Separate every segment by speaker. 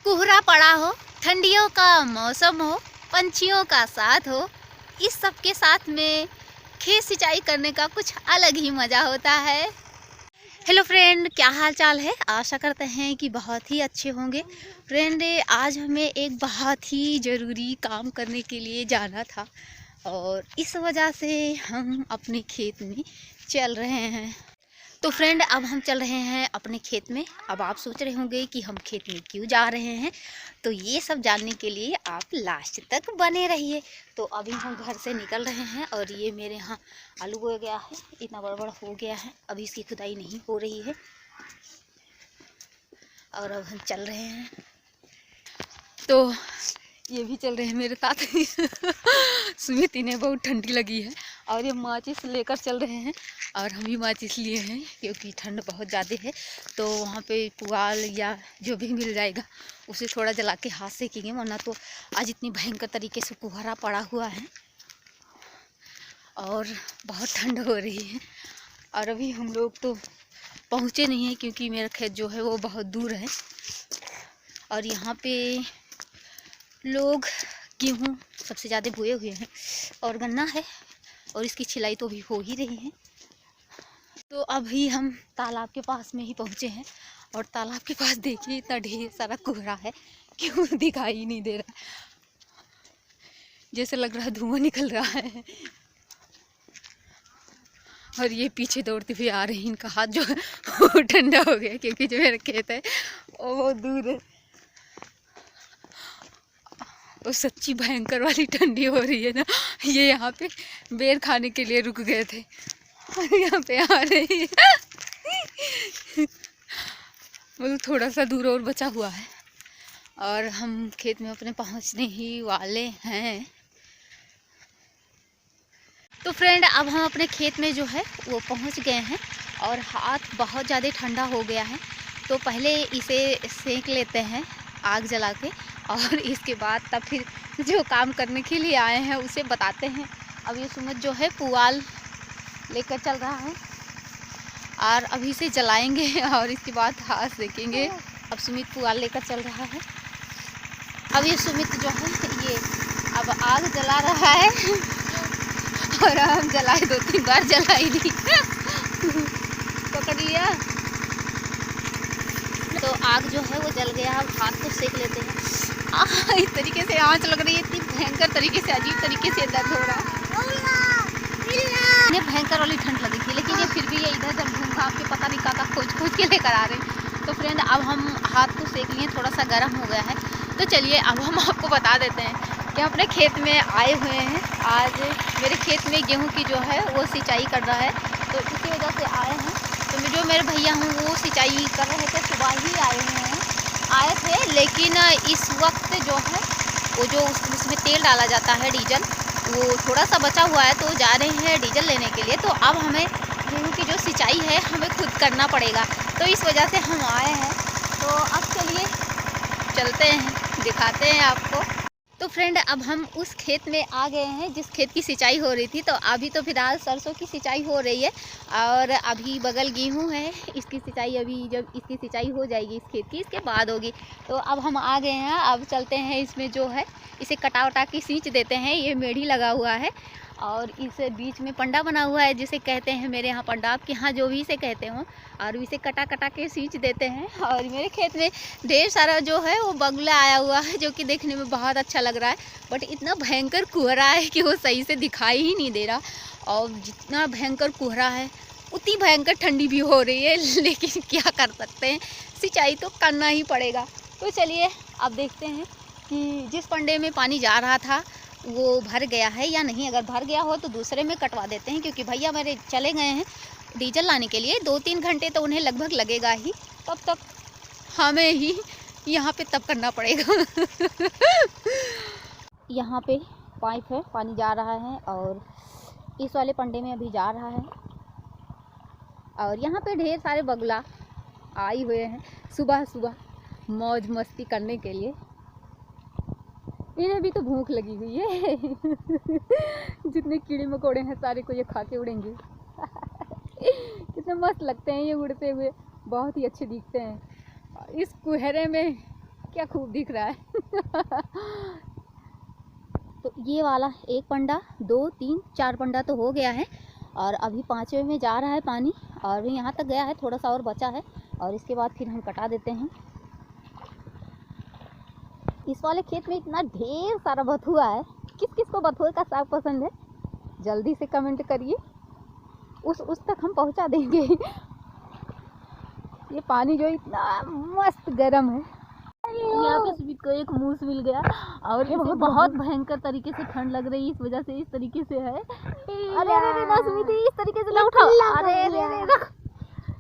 Speaker 1: कोहरा पड़ा हो, ठंडियों का मौसम हो, पंछियों का साथ हो, इस सब के साथ में खेत सिंचाई करने का कुछ अलग ही मज़ा होता है। हेलो फ्रेंड, क्या हाल चाल है? आशा करते हैं कि बहुत ही अच्छे होंगे। फ्रेंड, आज हमें एक बहुत ही ज़रूरी काम करने के लिए जाना था और इस वजह से हम अपने खेत में चल रहे हैं। तो फ्रेंड, अब हम चल रहे हैं अपने खेत में। अब आप सोच रहे होंगे कि हम खेत में क्यों जा रहे हैं, तो ये सब जानने के लिए आप लास्ट तक बने रहिए। तो अभी हम घर से निकल रहे हैं और ये मेरे यहाँ आलू बोया गया है, इतना बड़ा बड़ा हो गया है। अभी इसकी खुदाई नहीं हो रही है और अब हम चल रहे हैं। तो ये भी चल रहे हैं मेरे साथ। सुमित, इन्हें बहुत ठंडी लगी है और ये माचिस लेकर चल रहे हैं और हम भी माचिस लिए हैं क्योंकि ठंड बहुत ज़्यादा है। तो वहाँ पे पुआल या जो भी मिल जाएगा उसे थोड़ा जला के हाथ सेकेंगे, वरना तो आज इतनी भयंकर तरीके से कोहरा पड़ा हुआ है और बहुत ठंड हो रही है। और अभी हम लोग तो पहुँचे नहीं हैं क्योंकि मेरा खेत जो है वो बहुत दूर है और यहाँ पे लोग गेहूँ सबसे ज़्यादा बोए हुए हैं और गन्ना है और इसकी छिलाई तो भी हो ही रही है। तो अभी हम तालाब के पास में ही पहुँचे हैं और तालाब के पास देखिए इतना ढेर सारा कोहरा है, क्यों दिखाई नहीं दे रहा, जैसे लग रहा है धुआं निकल रहा है। और ये पीछे दौड़ते हुए आ रहे हैं, इनका हाथ जो है वो ठंडा हो गया क्योंकि जो मेरा खेत है वो बहुत दूर है। वो सच्ची भयंकर वाली ठंडी हो रही है ना। ये यहाँ पे बेर खाने के लिए रुक गए थे और यहाँ पे आ रही है। मतलब थोड़ा सा दूर और बचा हुआ है और हम खेत में अपने पहुँचने ही वाले हैं। तो फ्रेंड, अब हम अपने खेत में जो है वो पहुँच गए हैं और हाथ बहुत ज़्यादा ठंडा हो गया है। तो पहले इसे सेक लेते हैं आग जला के और इसके बाद तब फिर जो काम करने के लिए आए हैं उसे बताते हैं। अब ये सुमित जो है पुआल लेकर चल रहा है और अभी से जलाएंगे और इसके बाद हाथ सेकेंगे। अब सुमित पुआल लेकर चल रहा है। अब ये सुमित जो है ये अब आग जला रहा है और हम जलाए 2-3 बार जलाई नहीं। पकड़ लिया तो आग जो है वो जल गया। अब हाथ को सेक लेते हैं। इस तरीके से आँच लग रही है, इतनी भयंकर तरीके से, अजीब तरीके से दर्द हो रहा है। इन्हें भयंकर वाली ठंड लगी थी, लेकिन ये फिर भी ये इधर उधर घूम घाम के पता नहीं का खोज खोज के लेकर आ रहे हैं। तो फ्रेंड, अब हम हाथ को सेक लिए, थोड़ा सा गर्म हो गया है। तो चलिए अब हम आपको बता देते हैं कि अपने खेत में आए हुए हैं। आज मेरे खेत में गेहूँ की जो है वो सिंचाई कर रहा है, तो इसी वजह से आए हैं। तो जो मेरे भैया हूँ वो सिंचाई कर रहे थे, सुबह ही आए थे। लेकिन इस वक्त जो है वो जो उसमें तेल डाला जाता है, डीजल, वो थोड़ा सा बचा हुआ है, तो जा रहे हैं डीजल लेने के लिए। तो अब हमें गेहूँ की जो सिंचाई है हमें खुद करना पड़ेगा, तो इस वजह से हम आए हैं। तो अब चलिए चलते हैं, दिखाते हैं आपको। तो फ्रेंड, अब हम उस खेत में आ गए हैं जिस खेत की सिंचाई हो रही थी। तो अभी तो फिलहाल सरसों की सिंचाई हो रही है और अभी बगल गेहूं है, इसकी सिंचाई अभी, जब इसकी सिंचाई हो जाएगी इस खेत की, इसके बाद होगी। तो अब हम आ गए हैं, अब चलते हैं। इसमें जो है इसे कटा उटा के सींच देते हैं। ये मेढ़ी लगा हुआ है और इस बीच में पंडा बना हुआ है, जिसे कहते हैं मेरे यहाँ पंडा, आपके यहाँ जो भी इसे कहते हो, और इसे कटा कटा के सींच देते हैं। और मेरे खेत में ढेर सारा जो है वो बगुला आया हुआ है, जो कि देखने में बहुत अच्छा लग रहा है, बट इतना भयंकर कोहरा है कि वो सही से दिखाई ही नहीं दे रहा। और जितना भयंकर कोहरा है उतनी भयंकर ठंडी भी हो रही है, लेकिन क्या कर सकते हैं, सिंचाई तो करना ही पड़ेगा। तो चलिए अब देखते हैं कि जिस पंडे में पानी जा रहा था वो भर गया है या नहीं। अगर भर गया हो तो दूसरे में कटवा देते हैं, क्योंकि भैया मेरे चले गए हैं डीजल लाने के लिए। 2-3 घंटे तो उन्हें लगभग लगेगा ही, तब तक हमें ही यहाँ पे तब करना पड़ेगा। यहाँ पे पाइप है, पानी जा रहा है और इस वाले पंडे में अभी जा रहा है। और यहाँ पे ढेर सारे बगुला आए हुए हैं सुबह सुबह मौज मस्ती करने के लिए। इन्हें भी तो भूख लगी हुई है। जितने कीड़े मकोड़े हैं सारे को ये खा के उड़ेंगे। कितने मस्त लगते हैं ये उड़ते हुए, बहुत ही अच्छे दिखते हैं। इस कोहरे में क्या खूब दिख रहा है। तो ये वाला एक पंडा, 2, 3, 4 पंडा तो हो गया है और अभी 5वें में जा रहा है पानी और अभी यहाँ तक गया है, थोड़ा सा और बचा है और इसके बाद फिर हम कटा देते हैं। इस वाले खेत में इतना ढेर सारा बथुआ है। किस किस को बथुए का साग पसंद है जल्दी से कमेंट करिए, उस तक हम पहुंचा देंगे। ये पानी जो इतना मस्त गर्म है। यहाँ पे सुमित को एक मूस मिल गया और ये बहुत भयंकर तरीके से ठंड लग रही है, इस वजह से इस तरीके से है। अरे अरे ना सुमित, इस तरीके से ना उठाओ। अरे अरे रख।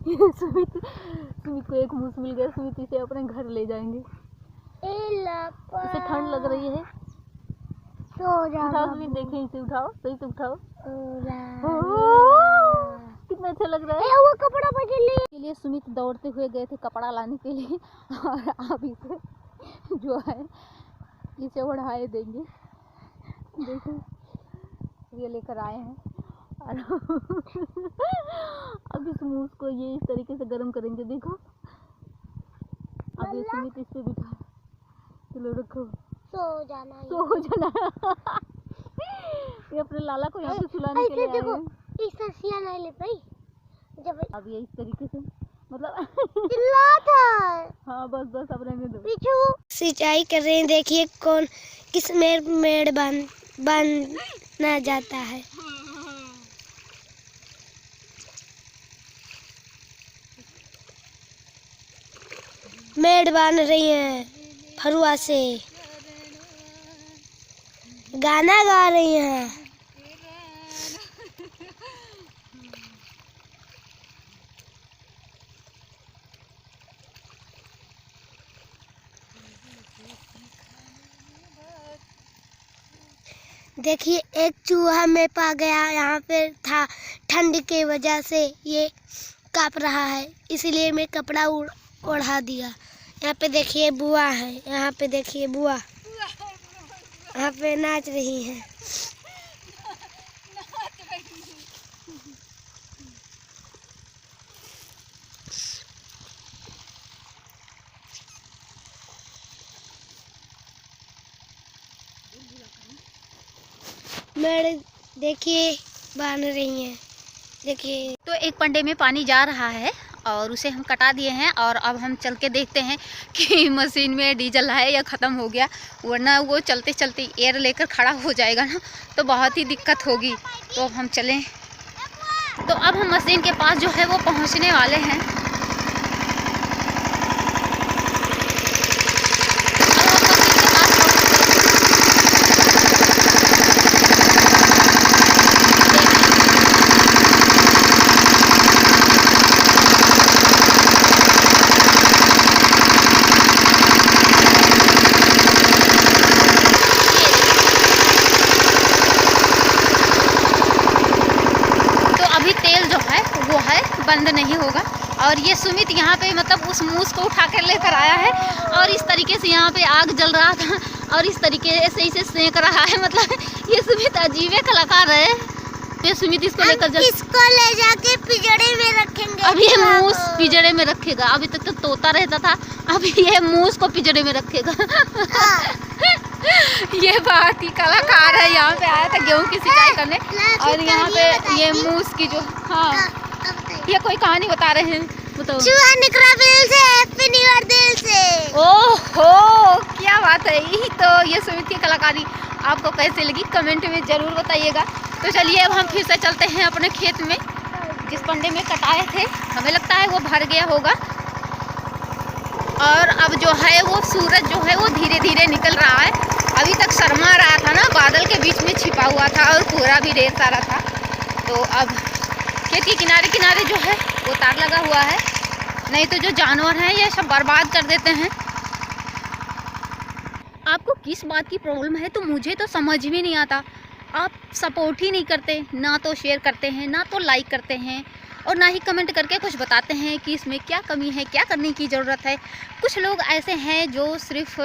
Speaker 1: सुमित को एक मूस मिल गया। सुमित इसे अपने घर ले जाएंगे। इसे ठंड लग रही है। उठाओ सुमित, देखें इसे, उठाओ सही से उठाओ। कितना अच्छा लग रहा है। वो कपड़ा के लिए सुमित दौड़ते हुए गए थे कपड़ा लाने के लिए और अब इसे जो है इसे बढ़ाए देंगे। देखो ये लेकर आए हैं और अब इस मूस को ये इस तरीके से गर्म करेंगे। देखो अब ये सुमित इस पे बिठा, चलो रखो, सो जाना। ये अपने लाला को यहाँ पे सुलाने के लिए आए हैं। नहीं ले पाई जब अब ये इस तरीके से मतलब चिल्लाता है। हाँ बस अब रहने दो।
Speaker 2: सिंचाई कर रहे हैं, देखिए कौन किस मेड़ बांधना जाता है। मेड़ बांध रही हैं फरुआ से, गाना गा रही हैं। देखिए एक चूहा में पा गया, यहाँ पे था, ठंड के वजह से ये कांप रहा है, इसलिए मैं कपड़ा ओढ़ा दिया। यहाँ पे देखिए बुआ है, यहाँ पे देखिए बुआ यहाँ पे नाच रही है। मेरे देखिए बांध रही हैं, देखिए।
Speaker 1: तो एक पंडे में पानी जा रहा है और उसे हम कटा दिए हैं और अब हम चल के देखते हैं कि मशीन में डीजल है या ख़त्म हो गया, वरना वो चलते चलते एयर लेकर खड़ा हो जाएगा ना, तो बहुत ही दिक्कत होगी। तो अब हम चलें। तो अब हम मशीन के पास जो है वो पहुंचने वाले हैं। बंद नहीं होगा और ये सुमित यहाँ पे मतलब उस मूस को उठा कर लेकर आया है और इस तरीके से यहाँ पे आग जल रहा था और इस तरीके से इसे सेंक रहा है। मतलब ये सुमित अजीबे कलाकार है। तो सुमित इसको लेकर
Speaker 2: इसको ले जाके पिंजड़े में रखेंगे।
Speaker 1: अब ये मूस पिंजड़े में रखेगा। अभी तक तो तोता रहता था, अब ये मूस को पिंजड़े में रखेगा। ये बहुत ही कलाकार है। यहाँ पे आया था गेहूँ की सिंचाई करने और यहाँ पे ये मूस की जो, हाँ ये कोई कहानी बता रहे हैं, बताओ।
Speaker 2: चूहा निकला बिल से, हैप्पी न्यू ईयर दिल से।
Speaker 1: ओहो क्या बात है। तो ये सुमित की कलाकारी आपको कैसे लगी कमेंट में ज़रूर बताइएगा। तो चलिए अब हम फिर से चलते हैं अपने खेत में, जिस पंडे में कटाए थे हमें लगता है वो भर गया होगा। और अब जो है वो सूरज जो है वो धीरे धीरे निकल रहा है। अभी तक शर्मा रहा था ना, बादल के बीच में छिपा हुआ था और कोहरा भी ढेर सारा था। तो अब खेत के किनारे किनारे जो है वो तार लगा हुआ है, नहीं तो जो जानवर हैं ये सब बर्बाद कर देते हैं। आपको किस बात की प्रॉब्लम है तो मुझे तो समझ में नहीं आता। आप सपोर्ट ही नहीं करते, ना तो शेयर करते हैं, ना तो लाइक करते हैं और ना ही कमेंट करके कुछ बताते हैं कि इसमें क्या कमी है, क्या करने की ज़रूरत है। कुछ लोग ऐसे हैं जो सिर्फ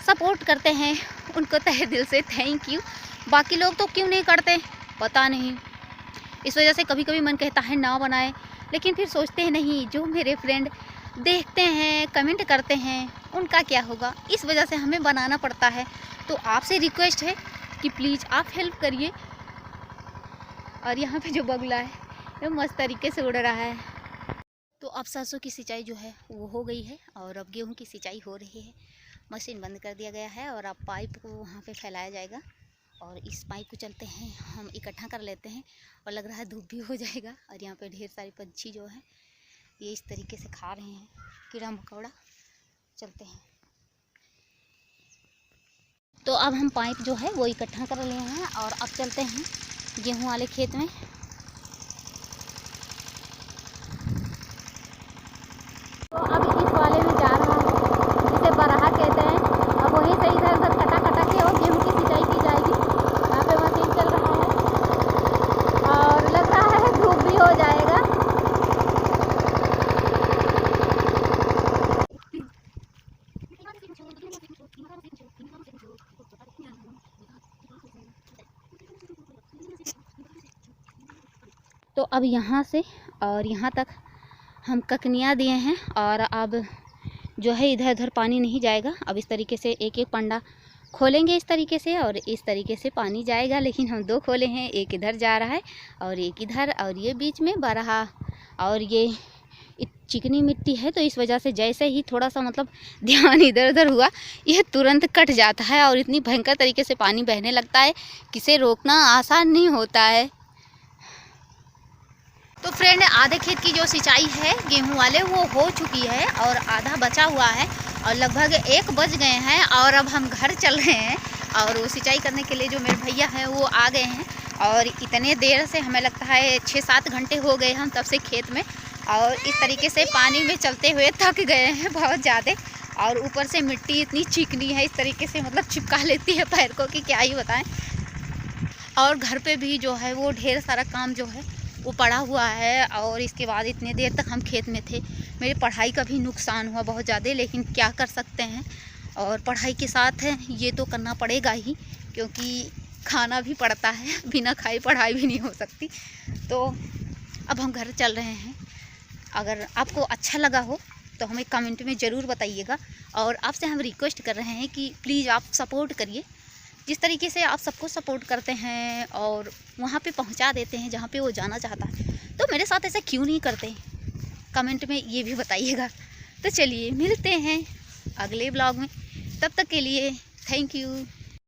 Speaker 1: सपोर्ट करते हैं, उनको तहे दिल से थैंक यू। बाकी लोग तो क्यों नहीं करते पता नहीं। इस वजह से कभी कभी मन कहता है ना बनाए, लेकिन फिर सोचते हैं नहीं, जो मेरे फ्रेंड देखते हैं कमेंट करते हैं उनका क्या होगा, इस वजह से हमें बनाना पड़ता है। तो आपसे रिक्वेस्ट है कि प्लीज़ आप हेल्प करिए। और यहाँ पे जो बगुला है वो मस्त तरीके से उड़ रहा है। तो अब सरसों की सिंचाई जो है वो हो गई है और अब गेहूँ की सिंचाई हो रही है। मशीन बंद कर दिया गया है और अब पाइप को वहाँ पे फैलाया जाएगा और इस पाइप को चलते हैं हम इकट्ठा कर लेते हैं और लग रहा है धूप भी हो जाएगा। और यहाँ पे ढेर सारे पंछी जो है ये इस तरीके से खा रहे हैं कीड़ा मकोड़ा। चलते हैं। तो अब हम पाइप जो है वो इकट्ठा कर लिए हैं और अब चलते हैं गेहूं वाले खेत में। तो अब इस वाले में जा रहा है जिसे बराहा कहते हैं। अब वहीं से इधर उधर कटा कटा के और गेहूं की सिंचाई की जाएगी। यहाँ पे मशीन चल रहा है और लग रहा है धूप भी हो जाएगा। तो अब यहाँ से और यहाँ तक हम ककनियाँ दिए हैं और अब जो है इधर उधर पानी नहीं जाएगा। अब इस तरीके से एक एक पंडा खोलेंगे इस तरीके से और इस तरीके से पानी जाएगा। लेकिन हम दो खोले हैं, एक इधर जा रहा है और एक इधर, और ये बीच में बरहा। और ये चिकनी मिट्टी है तो इस वजह से जैसे ही थोड़ा सा मतलब ध्यान इधर उधर हुआ यह तुरंत कट जाता है और इतनी भयंकर तरीके से पानी बहने लगता है किसे रोकना आसान नहीं होता है। तो फ्रेंड आधे खेत की जो सिंचाई है गेहूं वाले वो हो चुकी है और आधा बचा हुआ है और लगभग 1 बज गए हैं और अब हम घर चल रहे हैं। और वो सिंचाई करने के लिए जो मेरे भैया हैं वो आ गए हैं और इतने देर से हमें लगता है 6-7 घंटे हो गए हम तब से खेत में। और इस तरीके से पानी में चलते हुए थक गए हैं बहुत ज़्यादा। और ऊपर से मिट्टी इतनी चिकनी है इस तरीके से मतलब चिपका लेती है पैर को कि क्या ही बताएं। और घर पे भी जो है वो ढेर सारा काम जो है वो पड़ा हुआ है और इसके बाद इतने देर तक हम खेत में थे। मेरी पढ़ाई का भी नुकसान हुआ बहुत ज़्यादा, लेकिन क्या कर सकते हैं। और पढ़ाई के साथ ये तो करना पड़ेगा ही क्योंकि खाना भी पड़ता है, बिना खाए पढ़ाई भी नहीं हो सकती। तो अब हम घर चल रहे हैं। अगर आपको अच्छा लगा हो तो हमें कमेंट में ज़रूर बताइएगा और आपसे हम रिक्वेस्ट कर रहे हैं कि प्लीज़ आप सपोर्ट करिए। जिस तरीके से आप सबको सपोर्ट करते हैं और वहाँ पे पहुँचा देते हैं जहाँ पे वो जाना चाहता है, तो मेरे साथ ऐसा क्यों नहीं करते, कमेंट में ये भी बताइएगा। तो चलिए मिलते हैं अगले ब्लॉग में, तब तक के लिए थैंक यू।